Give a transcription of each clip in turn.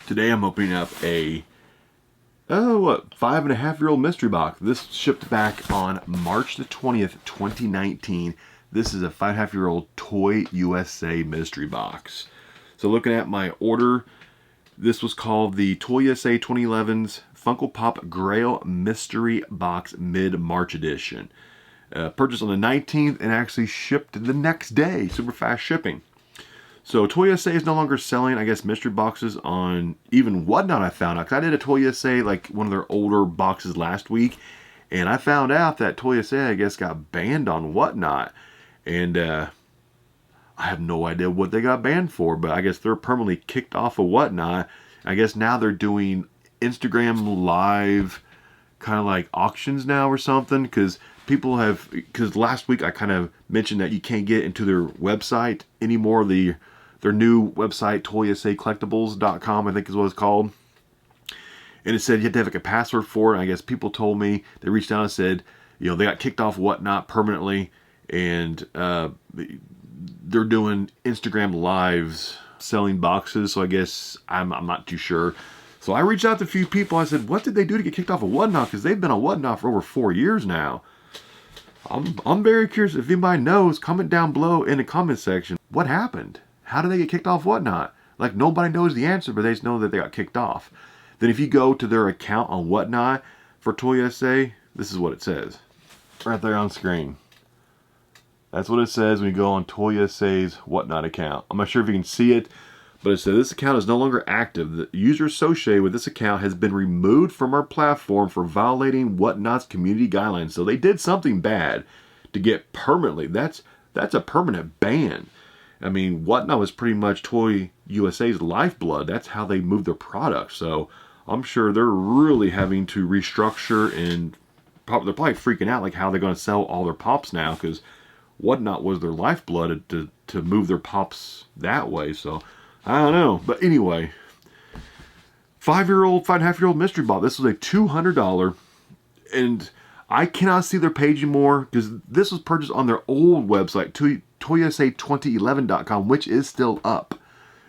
Today I'm opening up a, 5.5-year-old mystery box. This shipped back on March the 20th, 2019. This is a 5.5-year-old ToyUSA mystery box. So looking at my order, this was called the ToyUSA 2011's Funko Pop Grail Mystery Box Mid-March Edition. Purchased on the 19th and actually shipped the next day. Super fast shipping. So ToyUSA is no longer selling, I guess, mystery boxes on even Whatnot. I found out, because I did a ToyUSA, like one of their older boxes last week, and I found out that ToyUSA, I guess, got banned on Whatnot. And I have no idea what they got banned for, but I guess they're permanently kicked off of Whatnot. I guess now they're doing Instagram live kind of like auctions now or something, because people have, because last week I kind of mentioned that you can't get into their website anymore, their new website, ToyUSAcollectibles.com, I think is what it's called. And it said you had to have like a password for it. And I guess people told me, they reached out and said, you know, they got kicked off Whatnot permanently, and they're doing Instagram lives selling boxes. So I guess I'm not too sure. So I reached out to a few people. I said, what did they do to get kicked off of Whatnot? Because they've been on Whatnot for over 4 years now. I'm very curious. If anybody knows, comment down below in the comment section. What happened? How did they get kicked off Whatnot? Like, nobody knows the answer, but they just know that they got kicked off. Then if you go to their account on Whatnot for ToyUSA, this is what it says. Right there on screen. That's what it says when you go on ToyUSA's Whatnot account. I'm not sure if you can see it, but it says this account is no longer active. The user associated with this account has been removed from our platform for violating Whatnot's community guidelines. So they did something bad to get permanently. That's a permanent ban. I mean, Whatnot was pretty much ToyUSA's lifeblood. That's how they move their products. So I'm sure they're really having to restructure, and they're probably freaking out like how they're going to sell all their pops now, because Whatnot was their lifeblood to move their pops that way. So I don't know. But anyway, 5.5-year-old mystery box. This was a $200, and I cannot see their page anymore because this was purchased on their old website, ToyUSA2011.com, which is still up.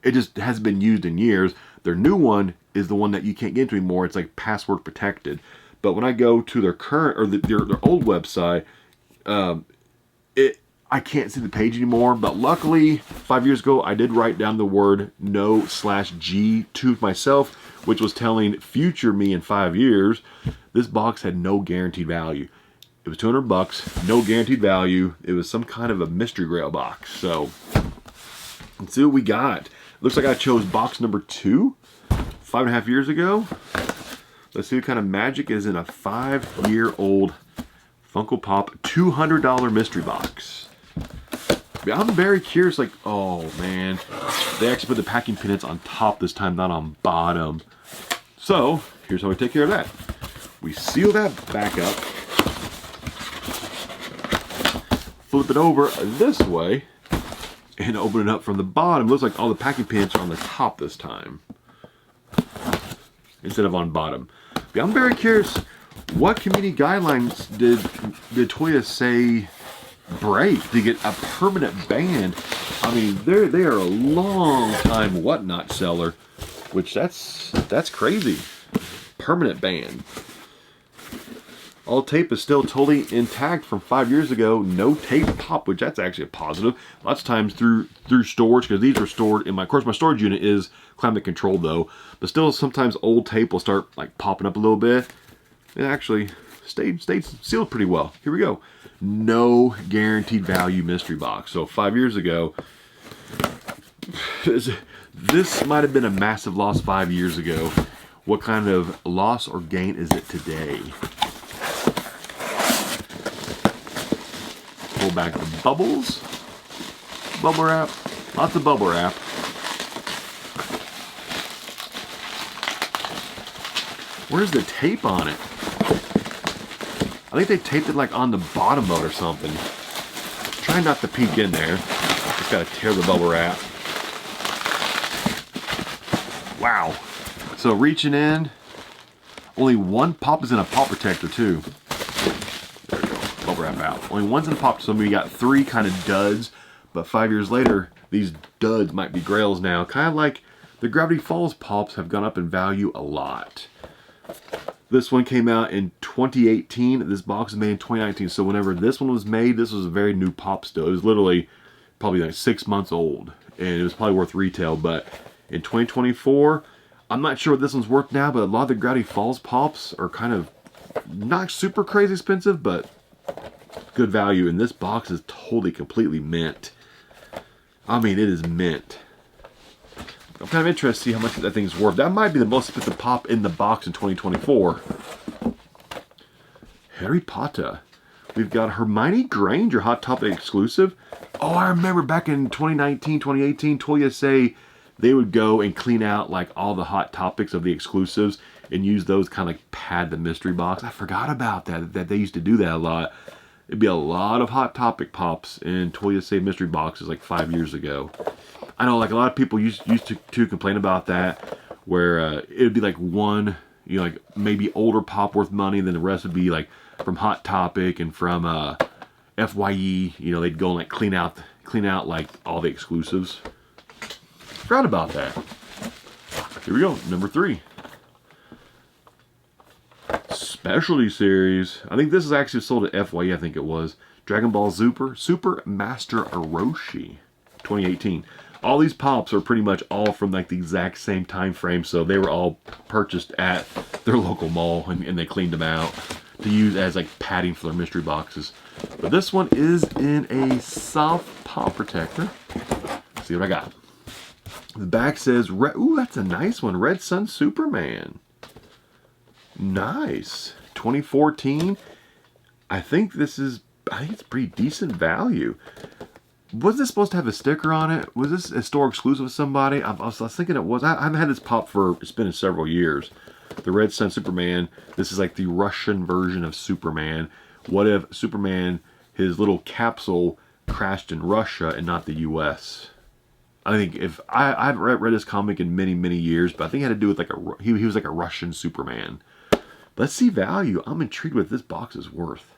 It just hasn't been used in years. Their new one is the one that you can't get into anymore. It's like password protected. But when I go to their current, or their old website, I can't see the page anymore. But luckily, 5 years ago, I did write down the word no/G to myself, which was telling future me in 5 years, this box had no guaranteed value. It was $200, no guaranteed value. It was some kind of a mystery grail box. So let's see what we got. Looks like I chose box number 2, 5.5 years ago. Let's see what kind of magic is in a 5-year-old Funko Pop $200 mystery box. I'm very curious, like, oh man, they actually put the packing peanuts on top this time, not on bottom. So here's how we take care of that. We seal that back up, flip it over this way, and open it up from the bottom. Looks like all the packing peanuts are on the top this time instead of on bottom. But I'm very curious, what community guidelines did ToyUSA break to get a permanent ban? I mean, they are a long time Whatnot seller, which that's crazy. Permanent ban. All tape is still totally intact from 5 years ago. No tape pop, which that's actually a positive. Lots of times through storage, because these are stored in my, of course, my storage unit is climate controlled though, but still sometimes old tape will start like popping up a little bit. It actually stayed sealed pretty well. Here we go. No guaranteed value mystery box. So 5 years ago, this might have been a massive loss 5 years ago. What kind of loss or gain is it today? Pull back the bubbles. Bubble wrap. Lots of bubble wrap. Where's the tape on it? I think they taped it like on the bottom of it or something. Try not to peek in there. Just gotta tear the bubble wrap. Wow. So reaching in, only one pop is in a pop protector too. There we go, bubble wrap out. Only one's in a pop, so we got 3 kind of duds, but 5 years later, these duds might be grails now. Kind of like The Gravity Falls Pops have gone up in value a lot. This one came out in 2018. This box was made in 2019. So whenever this one was made, this was a very new pop still. It was literally probably like 6 months old. And it was probably worth retail. But in 2024, I'm not sure what this one's worth now, but a lot of the Gravity Falls Pops are kind of not super crazy expensive, but good value. And this box is totally, completely mint. I mean, it is mint. I'm kind of interested to see how much that thing's worth. That might be the most expensive pop in the box in 2024. Harry Potter. We've got Hermione Granger, Hot Topic exclusive. Oh, I remember back in 2019, 2018, ToyUSA, they would go and clean out like all the Hot Topics of the exclusives and use those kind of like pad the mystery box. I forgot about that they used to do that a lot. It'd be a lot of Hot Topic pops in ToyUSA mystery boxes like 5 years ago. I know like a lot of people used to complain about that, where it would be like one, you know, like maybe older pop worth money, and then the rest would be like from Hot Topic and from FYE. You know, they'd go and like clean out like all the exclusives. Forgot about that. Here we go, number 3. Specialty series. I think this is actually sold at FYE, I think it was. Dragon Ball Super Master Orochi, 2018. All these pops are pretty much all from like the exact same time frame, so they were all purchased at their local mall, and they cleaned them out to use as like padding for their mystery boxes. But this one is in a soft pop protector. Let's see what I got. The back says, ooh, that's a nice one. Red Sun Superman. Nice. 2014. I think it's pretty decent value. Was this supposed to have a sticker on it? Was this a store exclusive with somebody? I was thinking it was. I haven't had this pop for, it's been several years. The Red Sun Superman. This is like the Russian version of Superman. What if Superman, his little capsule crashed in Russia and not the US? I think if I haven't read this comic in many, many years, but I think it had to do with like he was like a Russian Superman. Let's see value. I'm intrigued what this box is worth.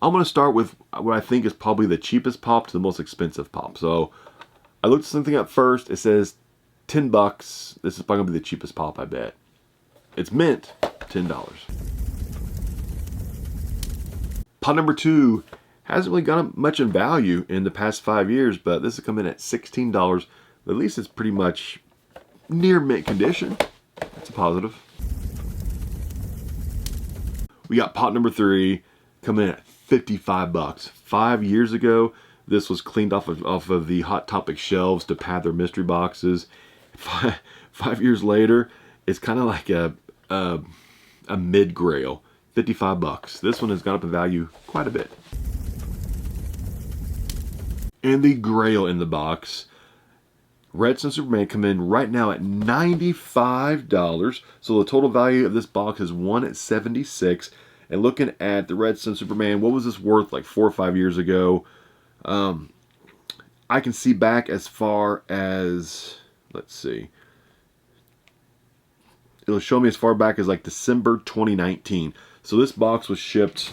I'm going to start with what I think is probably the cheapest pop to the most expensive pop. So I looked something up first. It says $10. This is probably going to be the cheapest pop, I bet. It's mint, $10. Pop number 2 hasn't really gone up much in value in the past 5 years, but this has come in at $16. At least it's pretty much near mint condition. That's a positive. We got pop number 3 coming in at $55. 5 years ago, this was cleaned off of the Hot Topic shelves to pad their mystery boxes. 5 years later, it's kind of like a mid grail. $55. This one has gone up in value quite a bit. And the grail in the box, Red Sun Superman, come in right now at $95. So the total value of this box is $176. And looking at the Red Sun Superman, what was this worth like 4 or 5 years ago? I can see back as far as, let's see. It'll show me as far back as like December 2019. So this box was shipped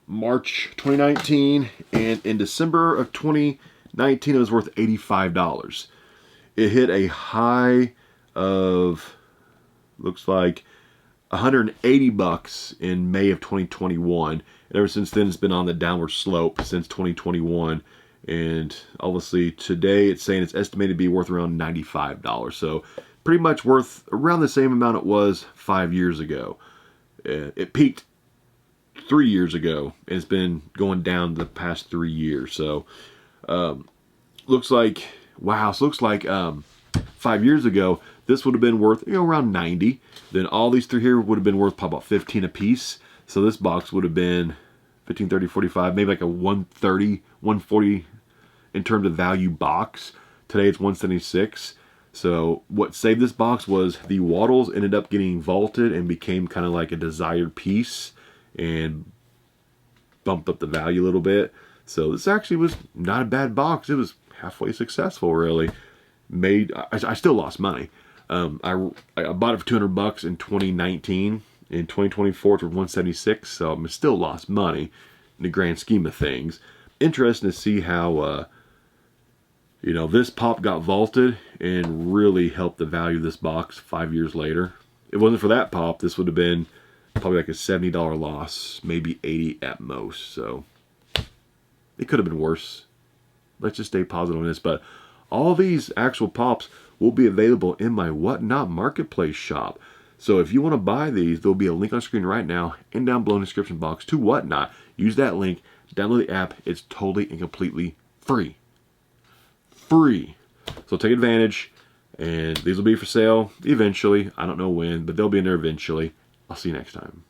March 2019, and in December of 2019 it was worth $85. It hit a high of, looks like, $180 in May of 2021. And ever since then, it's been on the downward slope since 2021. And obviously today it's saying it's estimated to be worth around $95. So pretty much worth around the same amount it was 5 years ago. It peaked 3 years ago, and it's been going down the past 3 years. So looks like, wow, so looks like 5 years ago this would have been worth, you know, around 90. Then all these three here would have been worth probably about 15 a piece. So this box would have been 15, 30, 45, maybe like a 130, 140 in terms of value box. Today it's 176. So what saved this box was the wattles ended up getting vaulted and became kind of like a desired piece and bumped up the value a little bit. So this actually was not a bad box. It was halfway successful, really. I still lost money. I bought it for $200 in 2019. In 2024, it's worth $176. So I still lost money in the grand scheme of things. Interesting to see how You know, this pop got vaulted and really helped the value of this box 5 years later. If it wasn't for that pop, this would have been probably like a $70 loss, maybe 80 at most. So it could have been worse. Let's just stay positive on this. But all these actual pops will be available in my Whatnot Marketplace shop. So if you want to buy these, there'll be a link on screen right now and down below in the description box to Whatnot. Use that link, download the app. It's totally and completely free. Free. So take advantage, and these will be for sale eventually. I don't know when, but they'll be in there eventually. I'll see you next time.